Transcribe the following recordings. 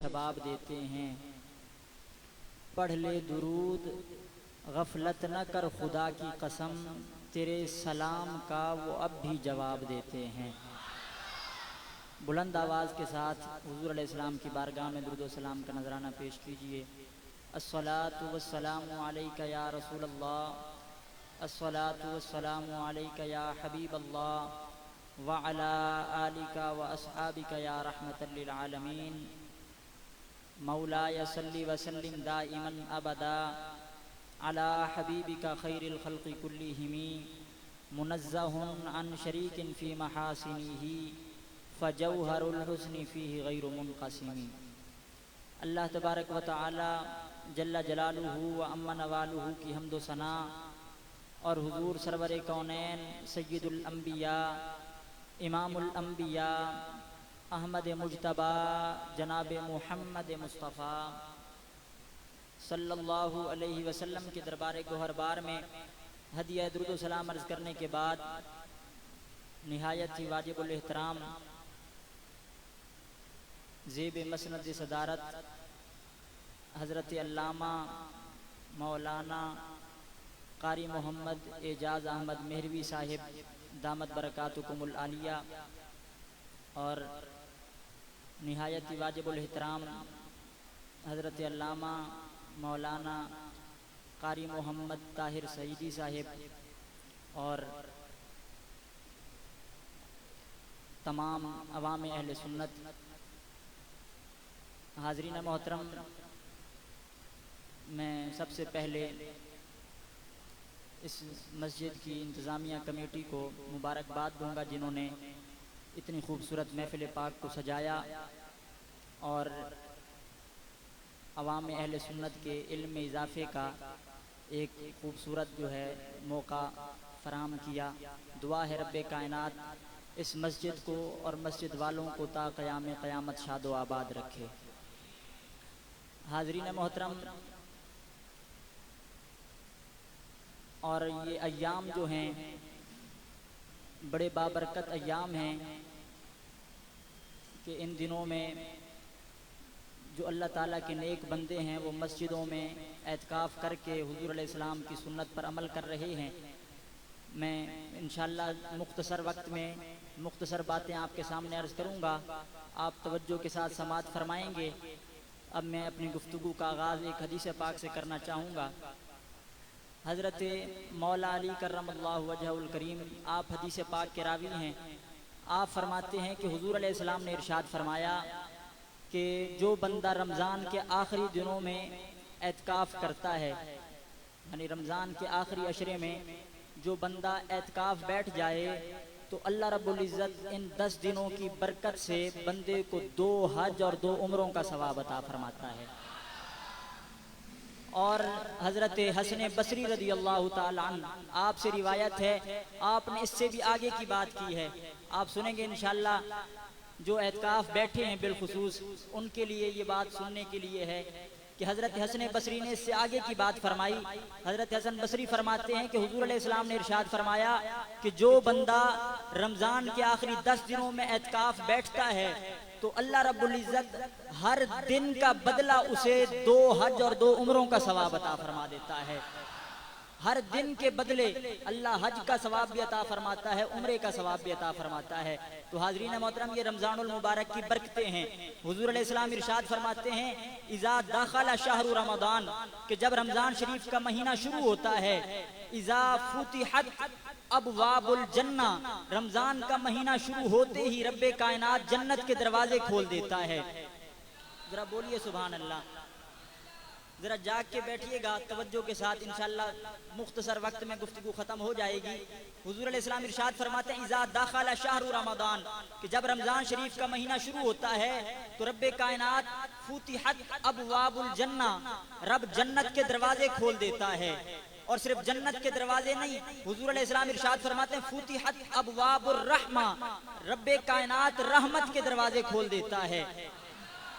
ثواب دیتے ہیں۔ پڑھ لے درود غفلت نہ کر خدا کی قسم، تیرے سلام کا وہ اب بھی جواب دیتے ہیں۔ بلند آواز کے ساتھ حضور علیہ السلام کی بارگاہ میں درود و سلام کا نذرانہ پیش کیجیے۔ الصلاۃ والسلام علیک یا رسول اللہ، الصلاۃ والسلام علیک یا حبیب اللہ، وعلی آلک واصحابک یا رحمۃ للعالمین۔ مولاي صل وسلم دائما ابدا على حبيبك خير الخلق كلهم، منزه عن شريك في محاسنه، فجوهر الحسن فيه غير منقسم۔ اللہ تبارک و تعالی جل جلالہ و عم نوالہ کی حمد و ثنا اور حضور سرور کونین سید الانبیاء امام الانبیاء احمد مجتبی جناب محمد مصطفیٰ صلی اللہ علیہ وسلم کے دربار گوہر بار میں ہدیہ درود و سلام عرض کرنے کے بعد نہایت ہی واجب الاحترام زیب مسند صدارت حضرت علامہ مولانا قاری محمد اعجاز احمد مہروی صاحب دامت برکاتکم العالیہ اور نہایت واجب الاحترام حضرت علامہ مولانا قاری محمد طاہر سعیدی صاحب اور تمام عوام اہل سنت، حاضرین محترم، میں سب سے پہلے اس مسجد کی انتظامیہ کمیٹی کو مبارکباد دوں گا جنہوں نے اتنی خوبصورت محفل پاک کو سجایا اور عوام اہل سنت کے علم میں اضافے کا ایک خوبصورت جو ہے موقع فراہم کیا۔ دعا ہے رب کائنات اس مسجد کو اور مسجد والوں کو تا قیام قیامت شاد و آباد رکھے۔ حاضرین محترم، اور یہ ایام جو ہیں بڑے بابرکت ایام ہیں کہ ان دنوں میں جو اللہ تعالیٰ کے نیک بندے ہیں وہ مسجدوں میں اعتکاف کر کے حضور علیہ السلام کی سنت پر عمل کر رہے ہیں۔ میں انشاءاللہ مختصر وقت میں مختصر باتیں آپ کے سامنے عرض کروں گا، آپ توجہ کے ساتھ سماعت فرمائیں گے۔ اب میں اپنی گفتگو کا آغاز ایک حدیث پاک سے کرنا چاہوں گا۔ حضرت مولا علی کرم اللہ وجہہ الکریم آپ حدیث پاک کے راوی ہیں۔ آپ فرماتے ہیں کہ حضور علیہ السلام نے ارشاد فرمایا کہ جو بندہ رمضان کے آخری دنوں میں اعتکاف کرتا ہے، یعنی رمضان کے آخری عشرے میں جو بندہ اعتکاف بیٹھ جائے تو اللہ رب العزت ان 10 دنوں کی برکت سے بندے کو 2 حج اور 2 عمروں کا ثواب عطا فرماتا ہے۔ اور حضرت حسن بصری رضی اللہ تعالی عنہ آپ سے روایت ہے، آپ نے اس سے بھی آگے کی بات کی ہے، آپ سنیں گے انشاءاللہ۔ جو اعتکاف بیٹھے ہیں بالخصوص ان کے لیے یہ بات سننے کے لیے ہے کہ حضرت حسن بصری نے اس سے آگے کی بات فرمائی۔ حضرت حسن بصری فرماتے ہیں کہ حضور علیہ السلام نے ارشاد فرمایا کہ جو بندہ رمضان کے آخری 10 دنوں میں اعتکاف بیٹھتا ہے تو اللہ رب العزت ہر دن کا بدلہ اسے 2 حج اور 2 عمروں کا ثواب عطا فرما دیتا ہے۔ ہر دن کے بدلے اللہ حج کا ثواب بھی عطا فرماتا ہے، عمرے کا ثواب بھی عطا فرماتا ہے۔ تو حاضرین محترم، یہ رمضان المبارک کی برکتیں ہیں۔ حضور علیہ السلام ارشاد فرماتے ہیں اذا دخل شہر رمضان، کہ جب رمضان شریف کا مہینہ شروع ہوتا ہے، اذا فتحت ابواب الجنہ، رمضان کا مہینہ شروع ہوتے ہی رب کائنات جنت کے دروازے کھول دیتا ہے۔ ذرا بولیے سبحان اللہ، ذرا جاگ کے بیٹھیے گا توجہ کے ساتھ، انشاءاللہ مختصر وقت میں گفتگو ختم ہو جائے گی۔ حضور علیہ السلام ارشاد فرماتے ہیں اذا دخل شہر رمضان، کہ جب رمضان شریف کا مہینہ شروع ہوتا ہے تو رب کائنات فتحت ابواب الجنہ، رب جنت کے دروازے کھول دیتا ہے۔ اور صرف جنت کے دروازے نہیں، حضور علیہ السلام ارشاد فرماتے ہیں فتحت ابواب الرحمہ، رب کائنات رحمت کے دروازے کھول دیتا ہے۔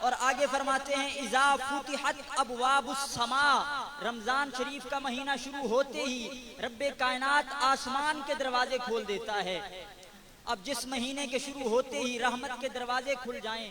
اور آگے فرماتے ہیں اذا فتحت ابواب السماء، رمضان شریف کا مہینہ شروع ہوتے ہی رب کائنات آسمان کے دروازے کھول دیتا ہے۔ اب جس مہینے کے شروع ہوتے ہی رحمت کے دروازے کھل جائیں،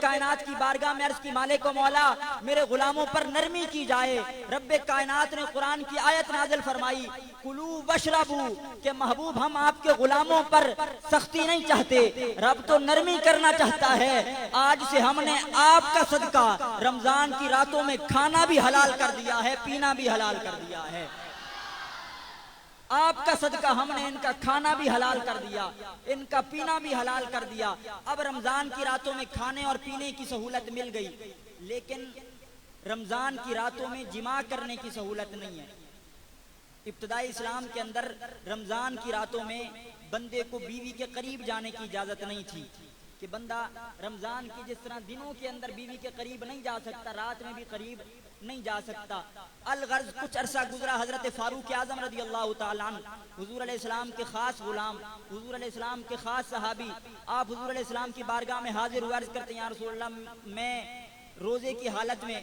کائنات کی بارگاہ میں عرض کی مالک و مولا میرے غلاموں پر نرمی کی جائے. رب کائنات نے قرآن کی آیت نازل فرمائی کلو وشربو کہ محبوب ہم آپ کے غلاموں پر سختی نہیں چاہتے, رب تو نرمی کرنا چاہتا ہے. آج سے ہم نے آپ کا صدقہ رمضان کی راتوں میں کھانا بھی حلال کر دیا ہے, پینا بھی حلال کر دیا ہے. آپ کا صدقہ ہم نے ان کا کھانا بھی حلال کر دیا, ان کا پینا بھی حلال کر دیا. اب رمضان کی راتوں میں کھانے اور پینے کی سہولت مل گئی, لیکن رمضان کی راتوں میں جماع کرنے کی سہولت نہیں ہے. ابتدائی اسلام کے اندر رمضان کی راتوں میں بندے کو بیوی کے قریب جانے کی اجازت نہیں تھی کہ بندہ رمضان کی جس طرح دنوں کے اندر بیوی کے قریب نہیں جا سکتا, رات میں بھی قریب نہیں جا سکتا. الغرض کچھ عرصہ گزرا, حضرت فاروق اعظم رضی اللہ تعالیٰ عنہ حضور علیہ السلام کے خاص غلام, حضور علیہ السلام کے خاص صحابی, آپ حضور علیہ السلام کی بارگاہ میں حاضر ہوئے, عرض کرتے ہیں یا رسول اللہ میں روزے کی حالت میں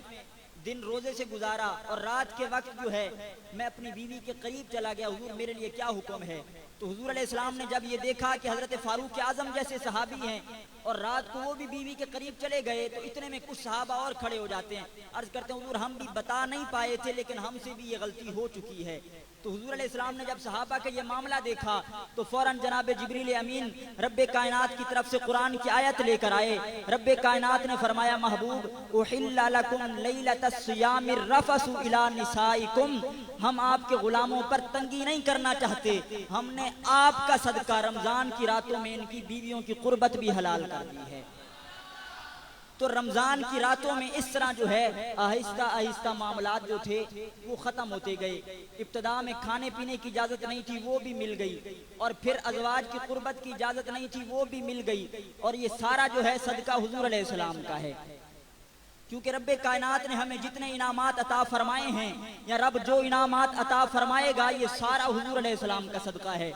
دن روزے سے گزارا اور رات کے وقت جو ہے میں اپنی بیوی کے قریب چلا گیا, حضور میرے لیے کیا حکم ہے؟ تو حضور علیہ السلام نے جب یہ دیکھا کہ حضرت فاروق اعظم جیسے صحابی ہیں اور رات کو وہ بھی بیوی کے قریب چلے گئے, تو اتنے میں کچھ صحابہ اور کھڑے ہو جاتے ہیں, عرض کرتے ہیں حضور ہم بھی بتا نہیں پائے تھے لیکن ہم سے بھی یہ غلطی ہو چکی ہے. تو حضور علیہ السلام نے جب صحابہ کا یہ معاملہ دیکھا تو فوراً جناب جبریل امین رب کائنات کی طرف سے قرآن کی آیت لے کر آئے. رب کائنات نے فرمایا محبوب احل لکم لیلۃ الصیام الرفث الی نسائکم, ہم آپ کے غلاموں پر تنگی نہیں کرنا چاہتے, ہم نے آپ کا صدقہ رمضان کی راتوں میں ان کی بیویوں کی قربت بھی حلال کر دی ہے. تو رمضان کی راتوں میں اس طرح جو ہے آہستہ آہستہ معاملات جو تھے وہ ختم ہوتے گئے. ابتدا میں کھانے پینے کی اجازت نہیں تھی, وہ بھی مل گئی, اور پھر ازواج کی قربت کی اجازت نہیں تھی, وہ بھی مل گئی, اور یہ سارا جو ہے صدقہ حضور علیہ السلام کا ہے. کیونکہ رب کائنات نے ہمیں جتنے انعامات عطا فرمائے ہیں یا رب جو انعامات عطا فرمائے گا یہ سارا حضور علیہ السلام کا صدقہ ہے.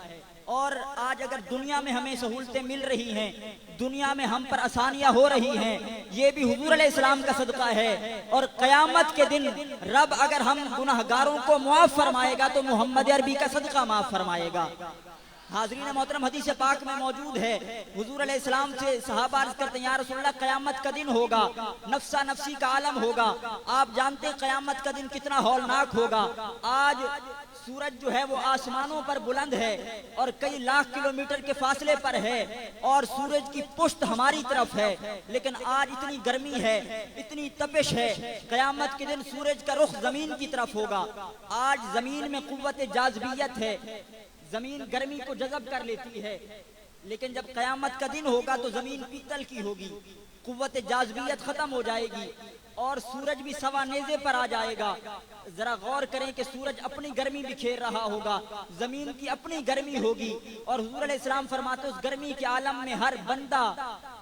اور آج اگر دنیا میں ہمیں سہولتیں مل رہی ہیں, دنیا میں ہم پر آسانیاں ہو رہی ہیں, یہ بھی حضور علیہ السلام کا صدقہ ہے. اور قیامت کے دن رب اگر ہم گناہگاروں کو معاف فرمائے گا تو محمد عربی کا صدقہ معاف فرمائے گا. حاضرین محترم حدیث پاک میں موجود ہے, حضور علیہ السلام سے صحابہ عرض کرتے ہیں یا رسول اللہ قیامت کا دن ہوگا, نفسا نفسی کا عالم ہوگا, آپ جانتے ہیں قیامت کا دن کتنا ہولناک ہوگا. آج سورج جو ہے وہ آسمانوں پر بلند ہے اور کئی لاکھ کلومیٹر کے فاصلے پر ہے, اور سورج کی پشت ہماری طرف ہے, لیکن آج اتنی گرمی ہے, اتنی تپش ہے. قیامت کے دن سورج کا رخ زمین کی طرف ہوگا. آج زمین میں قوت جاذبیت ہے, زمین گرمی کو جذب کر لیتی ہے, لیکن جب قیامت کا دن ہوگا تو زمین پیتل کی ہوگی, قوت جاذبیت ختم ہو جائے گی اور سورج بھی سوا نیزے پر آ جائے گا. ذرا غور کریں کہ سورج اپنی گرمی بکھیر رہا ہوگا, زمین کی اپنی گرمی ہوگی, اور حضور علیہ السلام فرماتے اس گرمی کے عالم میں ہر بندہ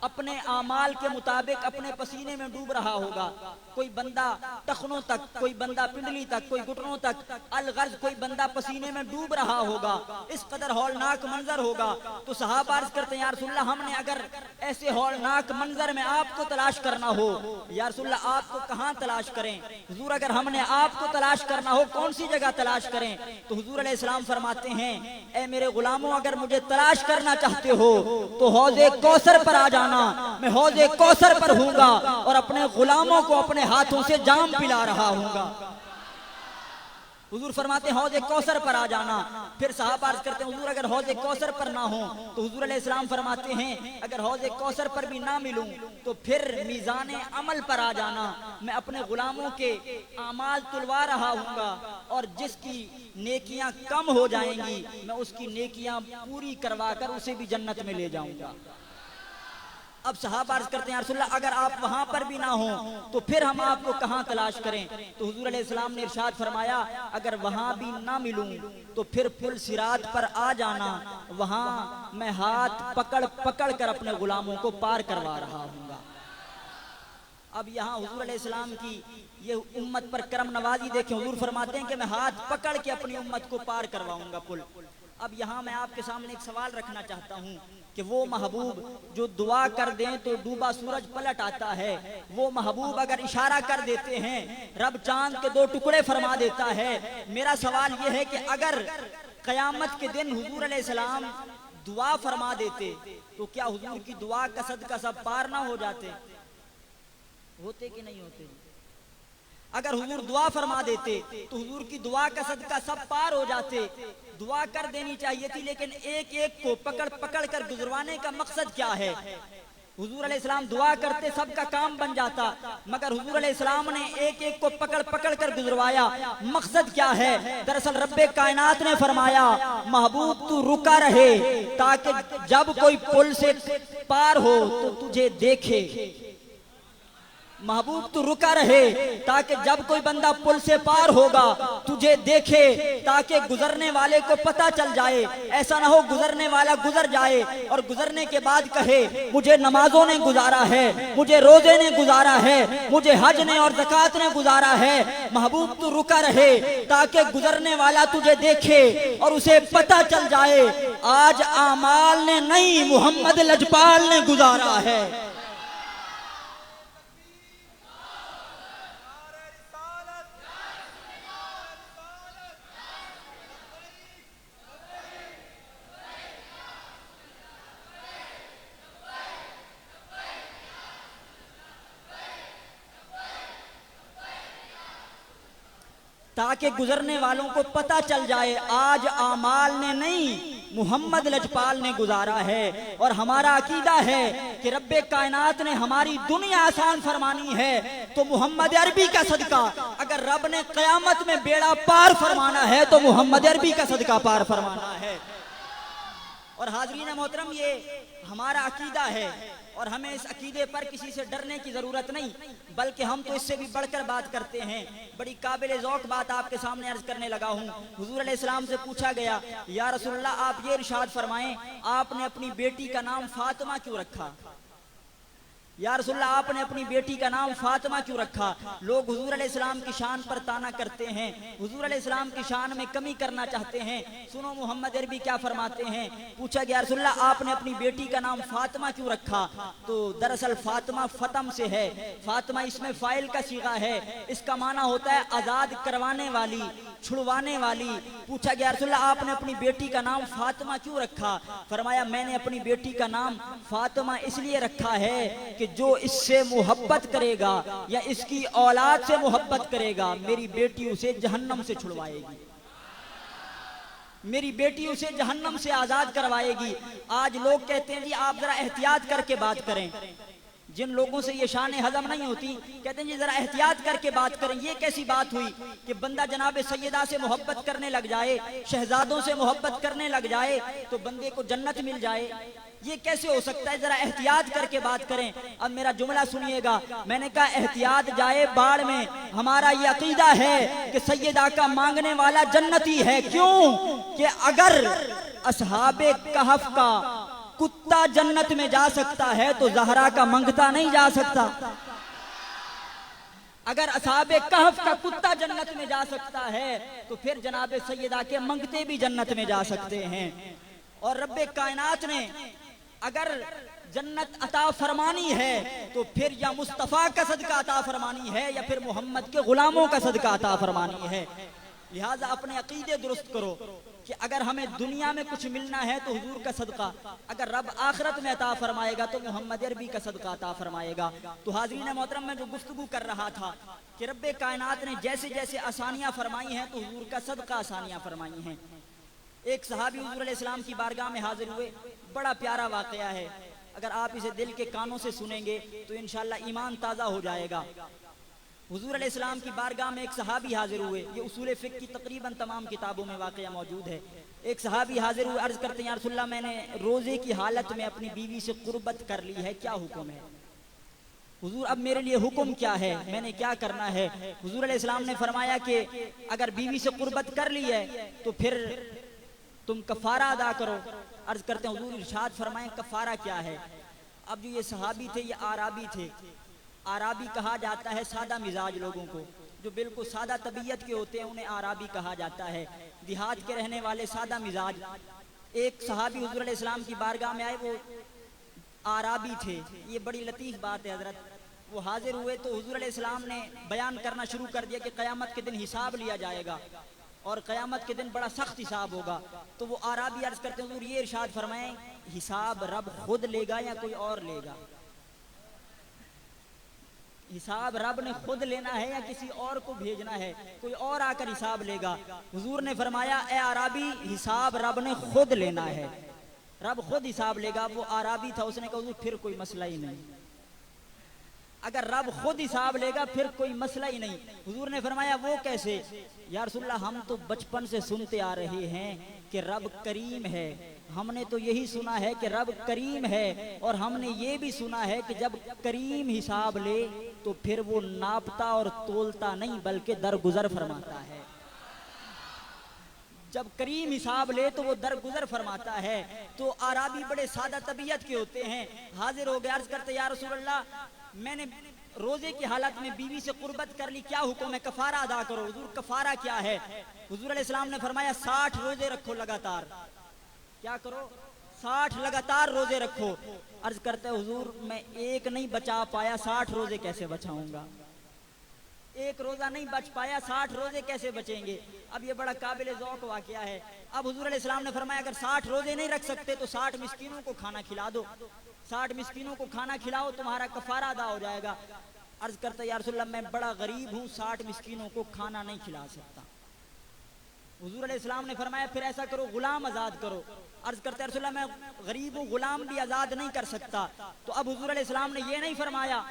اپنے اعمال کے مطابق اپنے پسینے میں ڈوب رہا ہوگا. کوئی بندہ ٹخنوں تک, کوئی بندہ پنڈلی تک, کوئی گھٹنوں تک, الغرض کوئی بندہ پسینے میں ڈوب رہا ہوگا. اس قدر ہولناک منظر ہوگا. تو صحابہ عرض کرتے ہیں یا رسول اللہ ہم نے اگر ایسے ہولناک منظر میں آپ کو تلاش کرنا ہو, یا رسول اللہ آپ کو کہاں تلاش کریں؟ حضور اگر ہم نے آپ کو تلاش کرنا ہو کون سی جگہ تلاش کریں؟ تو حضور علیہ السلام فرماتے ہیں اے میرے غلاموں اگر مجھے تلاش کرنا چاہتے ہو تو حوض کوثر پر آ جانا, میں حوض کوثر پر ہوں گا اور اپنے غلاموں کو اپنے ہاتھوں سے جام پلا رہا ہوں گا. حضور فرماتے ہیں حوض کوثر پر آ جانا. پھر صحابہ عرض کرتے ہیں حضور اگر حوض کوثر پر نہ ہوں, تو حضور علیہ السلام فرماتے ہیں اگر حوض کوثر پر بھی نہ ملوں تو پھر میزان عمل پر آ جانا, میں اپنے غلاموں کے اعمال تلوا رہا ہوں گا, اور جس کی نیکیاں کم ہو جائیں گی میں اس کی نیکیاں پوری کروا کر اسے بھی جنت میں لے جاؤں گا. اب صحابہ عرض کرتے ہیں یا رسول اللہ اگر آپ وہاں پر بھی نہ ہوں تو پھر ہم آپ کو کہاں تلاش کریں؟ تو حضور علیہ السلام نے ارشاد فرمایا اگر وہاں بھی نہ ملوں تو پھر پل صراط پر آ جانا, وہاں میں ہاتھ پکڑ پکڑ کر اپنے غلاموں کو پار کروا رہا ہوں گا. اب یہاں حضور علیہ السلام کی یہ امت پر کرم نوازی دیکھیں, حضور فرماتے ہیں کہ میں ہاتھ پکڑ کے اپنی امت کو پار کرواؤں گا پل. اب یہاں میں آپ کے سامنے ایک سوال رکھنا چاہتا ہوں کہ وہ محبوب جو دعا کر دیں تو ڈوبا سورج پلٹ آتا ہے, وہ محبوب اگر اشارہ کر دیتے ہیں رب چاند کے 2 ٹکڑے فرما دیتا ہے. میرا سوال یہ ہے کہ اگر قیامت کے دن حضور علیہ السلام دعا فرما دیتے تو کیا حضور کی دعا کا صدقہ سب پار نہ ہو جاتے؟ ہوتے کہ نہیں ہوتے؟ اگر حضور دعا فرما دیتے تو حضور کی دعا کا صدقہ سب پار ہو جاتے. دعا کر دینی چاہیے تھی، لیکن ایک ایک کو پکڑ پکڑ کر گزروانے کا مقصد کیا ہے؟ حضور علیہ السلام دعا کرتے سب کا کام بن جاتا، مگر حضور علیہ السلام نے ایک ایک کو پکڑ پکڑ کر گزروایا. مقصد کیا ہے؟ دراصل رب کائنات نے فرمایا محبوب تو رکا رہے تاکہ جب کوئی پل سے پار ہو تو تجھے دیکھے. محبوب تو رکا رہے تاکہ جب کوئی بندہ پل سے پار ہوگا تجھے دیکھے، تاکہ گزرنے والے کو پتہ چل جائے. ایسا نہ ہو گزرنے والا گزر جائے اور گزرنے کے بعد کہے مجھے نمازوں نے گزارا ہے، مجھے روزے نے گزارا ہے، مجھے حج نے اور زکوٰۃ نے گزارا ہے. محبوب تو رکا رہے تاکہ گزرنے والا تجھے دیکھے اور اسے پتہ چل جائے آج اعمال نے نہیں محمد لجپال نے گزارا ہے. تاکہ گزرنے والوں کو پتہ چل جائے آج اعمال نے نہیں محمد لجپال نے گزارا ہے. اور ہمارا عقیدہ ہے کہ رب کائنات نے ہماری دنیا آسان فرمانی ہے تو محمد عربی کا صدقہ، اگر رب نے قیامت میں بیڑا پار فرمانا ہے تو محمد عربی کا صدقہ پار فرمانا ہے. اور حاضرین محترم، یہ ہمارا عقیدہ ہے اور ہمیں اس عقیدے پر کسی سے ڈرنے کی ضرورت نہیں، بلکہ ہم تو اس سے بھی بڑھ کر بات کرتے ہیں. بڑی قابل ذوق بات آپ کے سامنے عرض کرنے لگا ہوں. حضور علیہ السلام سے پوچھا گیا یا رسول اللہ آپ یہ ارشاد فرمائیں آپ نے اپنی بیٹی کا نام فاطمہ کیوں رکھا؟ یا رسول اللہ آپ نے اپنی بیٹی کا نام فاطمہ کیوں رکھا؟ لوگ حضور علیہ السلام کی شان پر طعنہ کرتے ہیں، حضور علیہ السلام کی شان میں کمی کرنا چاہتے ہیں. سنو محمد عربی کیا فرماتے ہیں. پوچھا گیا رسول اللہ آپ نے اپنی بیٹی کا نام فاطمہ کیوں رکھا؟ تو دراصل فاطمہ فتم سے ہے، فاطمہ اس میں فاعل کا صیغہ ہے، اس کا معنی ہوتا ہے آزاد کروانے والی، چھڑوانے والی. پوچھا گیا رسول اللہ آپ نے اپنی بیٹی کا نام فاطمہ کیوں رکھا؟ فرمایا میں نے اپنی بیٹی کا نام فاطمہ اس لیے رکھا ہے کہ جو اس سے محبت کرے گا یا اس کی اولاد سے محبت کرے گا میری بیٹی اسے جہنم سے چھڑوائے گی، میری بیٹی اسے جہنم سے آزاد کروائے گی. آج لوگ کہتے ہیں جی آپ ذرا احتیاط کر کے بات کریں. جن لوگوں سے یہ شان ہضم نہیں ہوتی کہتے ہیں جی ذرا احتیاط کر کے بات کریں. یہ کیسی بات ہوئی کہ بندہ جناب سیدہ سے محبت کرنے لگ جائے، شہزادوں سے محبت کرنے لگ جائے تو بندے کو جنت مل جائے؟ یہ کیسے ہو سکتا ہے؟ ذرا احتیاط کر کے بات کریں. اب میرا جملہ سنیے گا. میں نے کہا احتیاط جائے باڑ میں، ہمارا یہ عقیدہ ہے کہ سیدہ کا مانگنے والا جنتی ہے. کیوں کہ اگر اصحاب کہف کا کتا جنت میں جا سکتا ہے تو زہرا کا منگتا نہیں جا سکتا. اگر اصحاب کہف کا کتا جنت میں جا سکتا ہے تو پھر جناب سیدہ کے منگتے بھی جنت میں جا سکتے ہیں. اور رب کائنات نے اگر جنت عطا فرمانی ہے تو پھر یا مصطفیٰ کا صدقہ عطا فرمانی ہے یا پھر محمد کے غلاموں کا صدقہ عطا فرمانی ہے. لہٰذا اپنے عقیدے درست کرو کہ اگر ہمیں دنیا میں کچھ ملنا ہے تو حضور کا صدقہ، اگر رب آخرت میں عطا فرمائے گا تو محمد عربی کا صدقہ عطا فرمائے گا. تو حاضرین محترم میں جو گفتگو کر رہا تھا کہ رب کائنات نے جیسے جیسے آسانیاں فرمائی ہیں تو حضور کا صدقہ آسانیاں فرمائی ہیں. ایک صحابی حضور علیہ السلام کی بارگاہ میں حاضر ہوئے، بڑا پیارا واقعہ ہے. اگر آپ اسے دل کے کانوں سے سنیں گے تو انشاءاللہ ایمان تازہ ہو جائے گا. حضور علیہ السلام کی بارگاہ میں ایک صحابی حاضر ہوئے. یہ اصول فقہ کی تقریباً تمام کتابوں میں واقعہ موجود ہے. ایک صحابی حاضر ہوئے، عرض کرتے ہیں یا رسول اللہ میں نے روزے کی حالت میں اپنی بیوی سے قربت کر لی ہے، کیا حکم ہے؟ حضور اب میرے لیے حکم کیا ہے، میں نے کیا کرنا ہے؟ حضور علیہ السلام نے فرمایا کہ اگر بیوی سے قربت کر لی ہے تو پھر تم کفارہ ادا کرو. عرض کرتے ہیں حضور ارشاد فرمائیں کفارہ کیا ہے؟ اب جو یہ صحابی تھے یہ آرابی تھے. آرابی کہا جاتا ہے سادہ مزاج لوگوں کو، جو بالکل سادہ طبیعت کے ہوتے ہیں انہیں آرابی کہا جاتا ہے. دیہات کے رہنے والے سادہ مزاج. ایک صحابی حضور علیہ السلام کی بارگاہ میں آئے، وہ آرابی تھے. یہ بڑی لطیف بات ہے حضرت. وہ حاضر ہوئے تو حضور علیہ السلام نے بیان کرنا شروع کر دیا کہ قیامت کے دن حساب لیا جائے گا. اور قیامت کے دن بڑا سخت حساب ہوگا. تو وہ اعرابی عرض کرتے ہیں حضور یہ ارشاد فرمائیں حساب رب خود لے گا یا کوئی اور لے گا؟ حساب رب نے خود لینا ہے یا کسی اور کو بھیجنا ہے؟ کوئی اور آ کر حساب لے گا. حضور نے فرمایا اے اعرابی حساب رب نے خود لینا ہے, رب خود حساب لے گا. وہ اعرابی تھا, اس نے کہا حضور پھر کوئی مسئلہ ہی نہیں, اگر رب خود حساب لے گا پھر کوئی مسئلہ ہی نہیں. حضور نے فرمایا وہ کیسے؟ یا رسول اللہ ہم تو بچپن سے سنتے آ رہے ہیں کہ رب کریم ہے, ہم نے تو یہی سنا ہے کہ رب کریم ہے, اور ہم نے یہ بھی سنا ہے کہ جب کریم حساب لے تو پھر وہ ناپتا اور تولتا نہیں بلکہ درگزر فرماتا ہے. جب کریم حساب لے تو وہ درگزر فرماتا ہے. تو اعرابی بڑے سادہ طبیعت کے ہوتے ہیں, حاضر ہو گئے, عرض کرتے یا رسول اللہ میں نے روزے کی حالت میں بیوی سے قربت کر لی, کیا حکم ہے؟ کفارہ ادا کرو. حضور کفارہ کیا ہے؟ حضور علیہ السلام نے فرمایا 60 روزے رکھو لگاتار. کیا کرو؟ 60 لگاتار روزے رکھو. عرض کرتے حضور میں ایک نہیں بچا پایا, 60 روزے کیسے بچاؤں گا؟ ایک روزہ نہیں بچ پایا, 60 روزے کیسے بچیں گے؟ اب یہ بڑا قابل ذوق واقعہ ہے. اب حضور علیہ السلام نے فرمایا اگر 60 روزے نہیں رکھ سکتے تو 60 مسکینوں کو کھانا کھلا دو, 60 مسکینوں کو کھانا کھلاؤ, تمہارا کفارہ ادا ہو جائے گا. عرض کرتا یا رسول اللہ میں بڑا غریب ہوں, 60 مسکینوں کو کھانا نہیں کھلا سکتا. حضور علیہ السلام نے فرمایا پھر ایسا کرو غلام آزاد کرو. عرض کرتا رسول اللہ میں غریب ہوں, غلام بھی آزاد نہیں کر سکتا. تو اب حضور علیہ السلام نے یہ نہیں فرمایا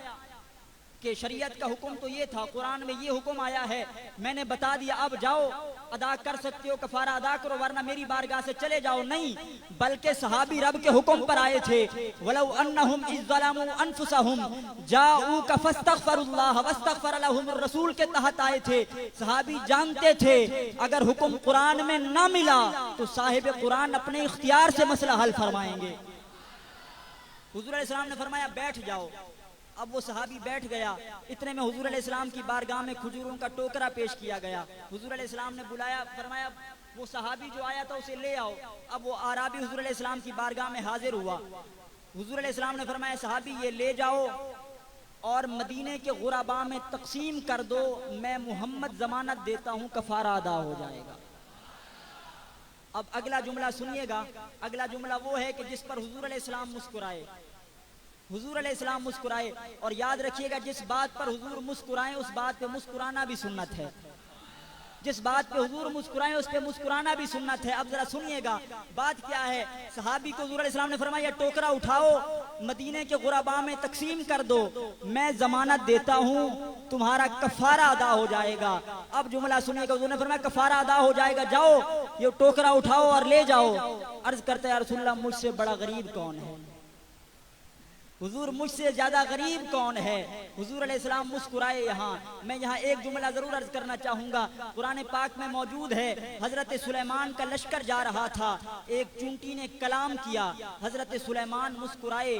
کہ شریعت کا حکم تو یہ تھا, قرآن میں یہ حکم آیا ہے, میں نے بتا دیا اب جاؤ ادا کر سکتے ہو کفارہ ادا کرو ورنہ میری بارگاہ سے چلے جاؤ. نہیں, بلکہ صحابی رب کے حکم پر آئے تھے. وَلَوْ أَنَّهُمْ إِذْ ظَلَمُوا أَنفُسَهُمْ جَاءُوكَ فَاسْتَغْفَرُوا اللَّهَ وَاسْتَغْفَرَ لَهُمُ الرَّسُولُ کے تحت آئے تھے. صحابی جانتے تھے اگر حکم قرآن میں نہ ملا تو صاحب قرآن اپنے اختیار سے مسئلہ حل فرمائیں گے. حضور علیہ السلام نے فرمایا بیٹھ جاؤ. اب وہ صحابی بیٹھ گیا. اتنے میں حضور علیہ السلام کی بارگاہ میں کھجوروں کا ٹوکرا پیش کیا گیا. حضور علیہ السلام نے بلایا, فرمایا وہ صحابی جو آیا تھا اسے لے آؤ. اب وہ اعرابی حضور علیہ السلام کی بارگاہ میں حاضر ہوا. حضور علیہ السلام نے فرمایا صحابی یہ لے جاؤ اور مدینے کے غرباء میں تقسیم کر دو, میں محمد ضمانت دیتا ہوں کفارہ ادا ہو جائے گا. اب اگلا جملہ سنیے گا. اگلا جملہ وہ ہے کہ جس پر حضور علیہ السلام مسکرائے. حضور علیہ السلام مسکرائے, اور یاد رکھیے گا جس بات پر حضور مسکرائیں اس بات پہ مسکرانا بھی سنت ہے. جس بات پہ حضور مسکرائیں اس پہ مسکرانا بھی سنت ہے. اب ذرا سنیے گا بات کیا ہے. صحابی کو حضور علیہ السلام نے فرمایا ٹوکرا اٹھاؤ, مدینے کے غرباء میں تقسیم کر دو, میں ضمانت دیتا ہوں تمہارا کفارہ ادا ہو جائے گا. اب جملہ سنیے گا. حضور نے فرمایا کفارہ ادا ہو جائے گا, جاؤ یہ ٹوکرا اٹھاؤ اور لے جاؤ. عرض کرتا ہے یا رسول اللہ مجھ سے بڑا غریب کون ہے؟ حضور مجھ سے زیادہ غریب کون ہے؟ حضور علیہ السلام مسکرائے. میں یہاں ایک جملہ ضرور عرض کرنا چاہوں گا, قرآن پاک میں موجود ہے. حضرت سلیمان کا لشکر جا رہا تھا, ایک چونٹی نے کلام کیا, حضرت سلیمان مسکرائے.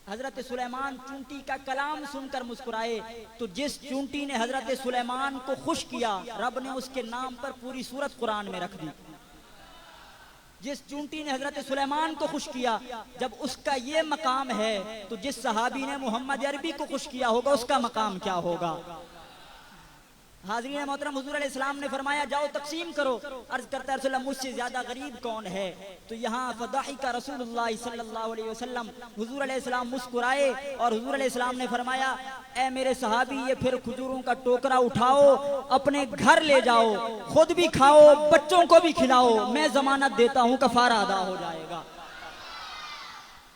حضرت سلیمان چونٹی کا کلام سن کر مسکرائے. تو جس چونٹی نے حضرت سلیمان کو خوش کیا رب نے اس کے نام پر پوری سورت قرآن میں رکھ دی. جس چونٹی نے حضرت سلیمان کو خوش کیا, جب اس کا یہ مقام ہے تو جس صحابی نے محمد عربی کو خوش کیا ہوگا اس کا مقام کیا ہوگا. حاضرین محترم, حضور علیہ السلام نے فرمایا جاؤ تقسیم کرو. عرض کرتا ہے رسول اللہ مجھ سے زیادہ غریب کون ہے؟ تو یہاں فضحک رسول اللہ صلی اللہ علیہ وسلم, حضور علیہ السلام مسکرائے اور حضور علیہ السلام نے فرمایا اے میرے صحابی یہ پھر کھجوروں کا ٹوکرا اٹھاؤ, اپنے گھر لے جاؤ, خود بھی کھاؤ بچوں کو بھی کھلاؤ, میں ضمانت دیتا ہوں کفارہ ادا ہو جائے گا.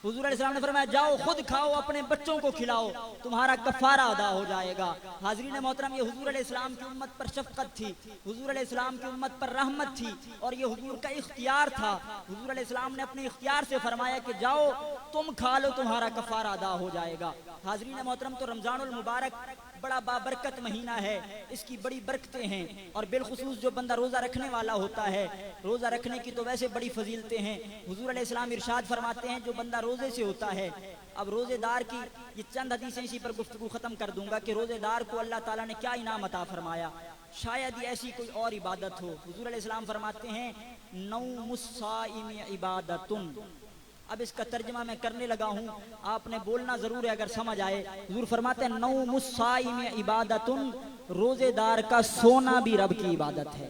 حضور علیہ السلام نے فرمایا جاؤ خود کھاؤ اپنے بچوں کو کھلاؤ, تمہارا کفارہ ادا ہو جائے گا. حاضرین محترم, یہ حضور علیہ السلام کی امت پر شفقت تھی, حضور علیہ السلام کی امت پر رحمت تھی, اور یہ حضور کا اختیار تھا. حضور علیہ السلام نے اپنے اختیار سے فرمایا کہ جاؤ تم کھا لو, تمہارا کفارہ ادا ہو جائے گا. حاضرین محترم, تو رمضان المبارک بڑا بابرکت مہینہ ہے, اس کی بڑی برکتیں ہیں, اور بالخصوص جو بندہ روزہ رکھنے والا ہوتا ہے, روزہ رکھنے کی تو ویسے بڑی فضیلتیں ہیں. حضور علیہ السلام ارشاد فرماتے ہیں جو بندہ روزے سے ہوتا ہے. اب روزے دار کی یہ چند حدیثیں اسی پر گفتگو ختم کر دوں گا کہ روزے دار کو اللہ تعالیٰ نے کیا انعام عطا فرمایا. شاید ہی ایسی کوئی اور عبادت ہو. حضور علیہ السلام فرماتے ہیں نوم الصائم عبادتن. اب اس کا ترجمہ میں کرنے لگا ہوں, آپ نے بولنا ضرور ہے اگر سمجھ آئے. حضور فرماتے ہیں نوم الصائم عبادتن, روزے دار کا سونا بھی رب کی عبادت ہے.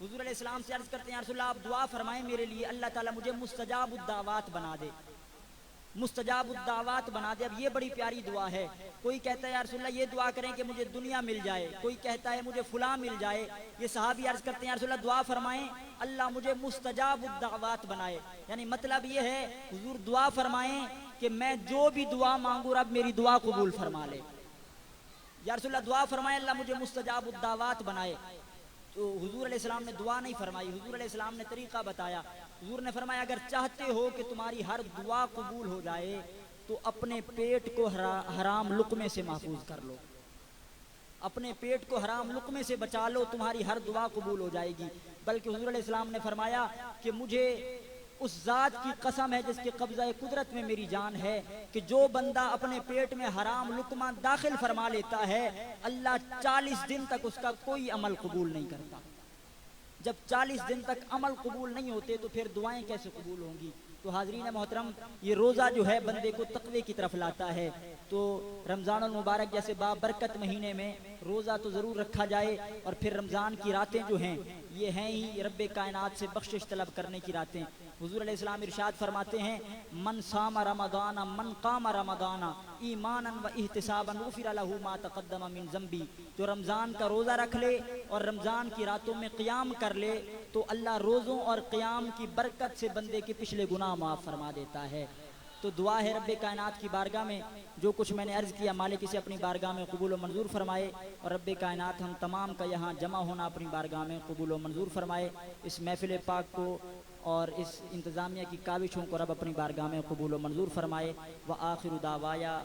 حضور علیہ السلام سے عرض کرتے ہیں یا رسول اللہ آپ دعا فرمائیں میرے لیے اللہ تعالیٰ مجھے مستجاب الدعوات بنا دے، مستجاب الدعوات بنا دے۔ اب یہ بڑی پیاری دعا ہے۔ کوئی کہتا ہے یا رسول اللہ یہ دعا کریں کہ مجھے دنیا مل جائے، کوئی کہتا ہے مجھے فلاں مل جائے۔ یہ صحابی عرض کرتے ہیں یا رسول اللہ دعا فرمائیں اللہ مجھے مستجاب الدعوات بنائے، یعنی مطلب یہ ہے حضور دعا فرمائیں کہ میں جو بھی دعا مانگوں رب میری دعا قبول فرما لے۔ یا رسول اللہ دعا فرمائیں اللہ مجھے مستجاب الدعوات بنائے۔ تو حضور علیہ السلام نے دعا نہیں فرمائی، حضور علیہ السلام نے طریقہ بتایا۔ حضور نے فرمایا اگر چاہتے ہو کہ تمہاری ہر دعا قبول ہو جائے تو اپنے پیٹ کو حرام لقمے سے محفوظ کر لو، اپنے پیٹ کو حرام لقمے سے بچا لو، تمہاری ہر دعا قبول ہو جائے گی۔ بلکہ حضور علیہ السلام نے فرمایا کہ مجھے اس ذات کی قسم ہے جس کے قبضہ قدرت میں میری جان ہے کہ جو بندہ اپنے پیٹ میں حرام لقمہ داخل فرما لیتا ہے اللہ 40 دن تک اس کا کوئی عمل قبول نہیں کرتا۔ جب 40 دن تک عمل قبول نہیں ہوتے تو پھر دعائیں کیسے قبول ہوں گی؟ تو حاضرین محترم یہ روزہ جو ہے بندے کو تقوی کی طرف لاتا ہے۔ تو رمضان المبارک جیسے بابرکت مہینے میں روزہ تو ضرور رکھا جائے، اور پھر رمضان کی راتیں جو ہیں یہ ہیں ہی رب کائنات سے بخشش طلب کرنے کی راتیں۔ حضور علیہ السلام ارشاد فرماتے ہیں من صام رمضان من قام رمضان ایمانا و احتسابا غفر له ما تقدم من ذنبی، جو رمضان کا روزہ رکھ لے اور رمضان کی راتوں میں قیام کر لے تو اللہ روزوں اور قیام کی برکت سے بندے کے پچھلے گناہ معاف فرما دیتا ہے۔ تو دعا ہے رب کائنات کی بارگاہ میں جو کچھ میں نے عرض کیا مالک اسے اپنی بارگاہ میں قبول و منظور فرمائے، اور رب کائنات ہم تمام کا یہاں جمع ہونا اپنی بارگاہ میں قبول و منظور فرمائے۔ اس محفل پاک کو اور اس انتظامیہ کی کاوشوں کو رب اپنی بارگاہ میں قبول و منظور فرمائے۔ وآخر دعوایا